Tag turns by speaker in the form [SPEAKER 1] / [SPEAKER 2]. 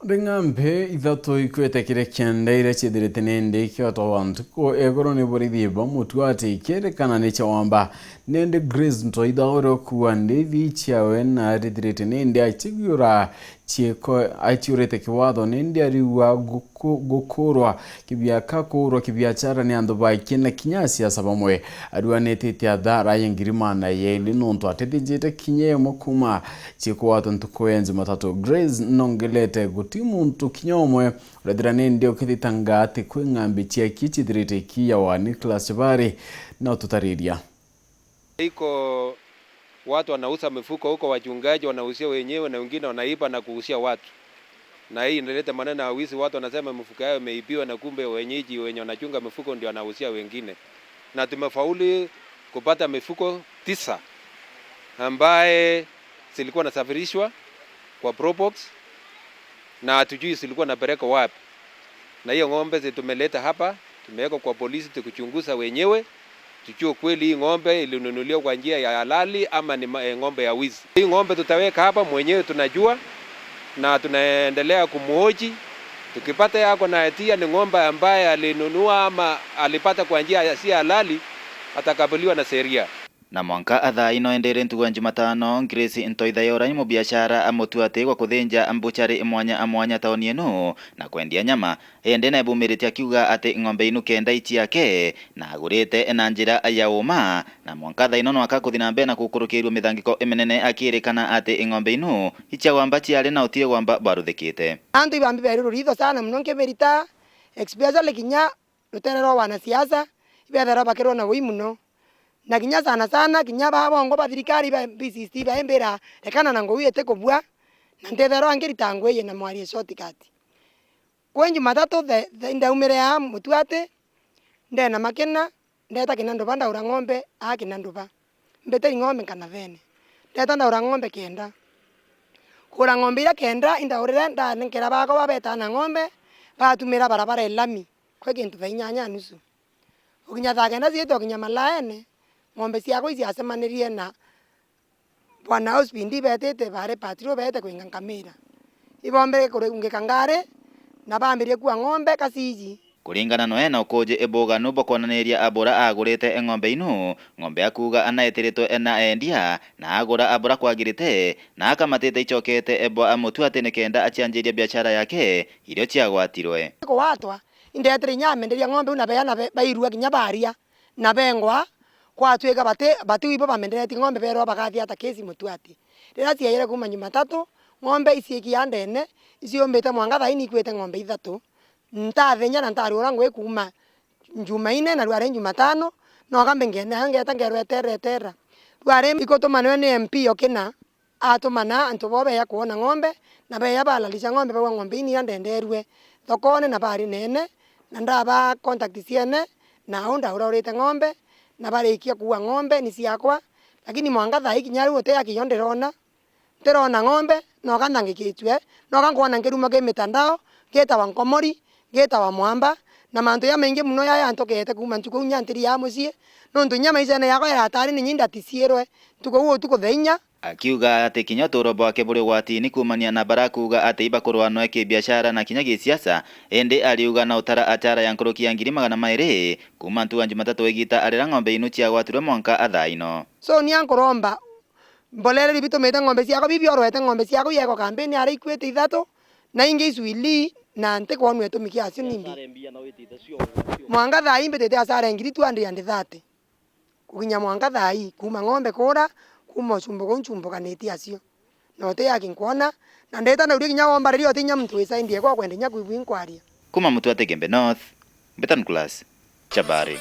[SPEAKER 1] Ringambe ithato ikwete kenda ira chithirite nende kioto wantu ko egoro ni borithi bamutwate kerekana ni chawamba nende Grace Ntoithauro kuwa ndithi chiawe na rithirite nende achigyura chieko achiurite kiwatho nende ariwa gukurwa kibiaka kurwa kibiachara ni andu baikina kinya siasa bamwe aruanetete athara yengirimana yeli nonto atethinjite kinye mukuma chieko watu ntukoenzi matatu Grace nongelete guti muntu kinyomwe urethira nende ukithitanga ati kwi ng'ambi chia kichithirite kia wa Nicholas Chabari na tutariria
[SPEAKER 2] iko watu wanauza mifuko huko, wachungaji wanauzia wenyewe na wengine wanaiba na kuuzia watu, na hii inaleta maneno ya wizi. Watu wanasema mifuko yao imeibiwa na kumbe wenyeji wenye wanachunga mifuko ndio wanauzia wengine. Na tumefauli kupata mifuko 9 ambaye zilikuwa nasafirishwa kwa Probox na hatujui zilikuwa napeleka wapi. Na hiyo ng'ombe tumeleta hapa, tumeweka kwa polisi tukuchunguza wenyewe tujue kweli hii ng'ombe ilinunuliwa kwa njia ya halali ama ni ng'ombe ya wizi. Hii ng'ombe tutaweka hapa mwenyewe tunajua, na tunaendelea kumhoji. Tukipata yako na hatia ni ng'ombe ambaye alinunua ama alipata kwa njia si halali, atakabiliwa na sheria.
[SPEAKER 3] Na mwanka athaa ino endere ntugu Jumatano Grace Ntoithauro ni mubiashara amutwate kwa kuthinja ambuchari mwanya taoni eno na kwendia nyama ende na bumirite akiuga ati ng'ombe inu kenda ichi yake na agurite na njira ya uma na mwanka athaa ino no akakuthina mbe na kukurukirwo mithangiko emenene akirikana ati ng'ombe inu icha wamba chiari na utie wamba baruthikite
[SPEAKER 4] antu ibambi beru ritho sana muno nkemerita especially kinya ruterero wana siasa ibethera bakirwo na woi muno na kinya sana kinya babongo bathirikari ba BCC baembera rekana na ngoi ete kubwa na ndethero angirita ngwe na mwari shortcut kwenju matatu ndaumire ya mutwate ndena makena ndeta kinando banda ura ng'ombe akinando ba mbete ng'ombe kana vene ndeta ndaura ng'ombe kenda kura ng'ombe ira kenda indaurira nda nkera bako babeta na ng'ombe batumira barabara elami kwe kintu bainyanya nusu ukinya thagenda zieto kinya malaene ng'ombe ciako ici acemanirie na bwana hospindi betete bare patrio bete kwinga nkamira ibombe kurungika ngare na bambirie kwa ng'ombe kasiji
[SPEAKER 3] kuringana no ena ukoje eboga no bokonaniria abura agurite ng'ombe inu ng'ombe akuga anaetiritwe ena endia na agura abura kwagirite na akamatete ichokete ebo amutwate nekenda achianjiria biashara yake irio chiagwatirwe
[SPEAKER 4] ko watwa indetri nyame nderia ng'ombe una beana bairua kinya baria na bengwa kwa twega bate wibo bamendereti ng'ombe bero bagathia ta kesi mutwati rira ciaire kuma Jumatatu ng'ombe ici kiandene icio mbete mwanga thaini kwete ng'ombe 3 ntathenya na ntarura ngwe kuma Jumaine na rware Jumatano no gambe ngene hangeta ngerweterera rware ikotomana ni MP okena atomana antu bobe ya kuona ng'ombe na be ya balalisha ng'ombe bewa ng'ombe ini yandenderwe thokone na bari nene na ndaba contact ciene na onda urorete ng'ombe na barikia kuwa ng'ombe ni ciakwa lakini mwanga thai kinyaru ote yakiyonderona nderona ng'ombe no ganangikitwe no gangwana ngiruma ke mitandao geta wa nkomori geta wa mwamba na mantu ya mengi muno ya antokete kuma ntuko nyantiri ya mucie no ntu nyama icene yako ya hatari ni nyinda tisierwe tuko tuko theinya
[SPEAKER 3] akiuga ati kinya torobo ake buri gwatini kumania na barakuga ati ibakorwa no eke biashara na kinya gisiasa ende aliuga na utara achara ya nkoroki ya 200 kuma ntu Jumatatu egita arira ng'ombe inu cia gwatirwe mwanka athaa ino
[SPEAKER 4] so ni ankoromba mbolere libito meta ng'ombe ciako bibiorwete ng'ombe ciako yeko kampeni ari ikwete 3 na ingi isuili na nte kwonwe tumikia acio nimbi mwanga thai mbetete asara ngiri 230 kuginya mwanga thai kuma ng'ombe kura kuma chumbo kaneti acio no te yakinkuona na ndeta na uri kinya womba rio tinya mtu isaindie kwa kwende nya kuibu inkwaria
[SPEAKER 3] kuma Mutwate Gembe North Betan Class Chabari.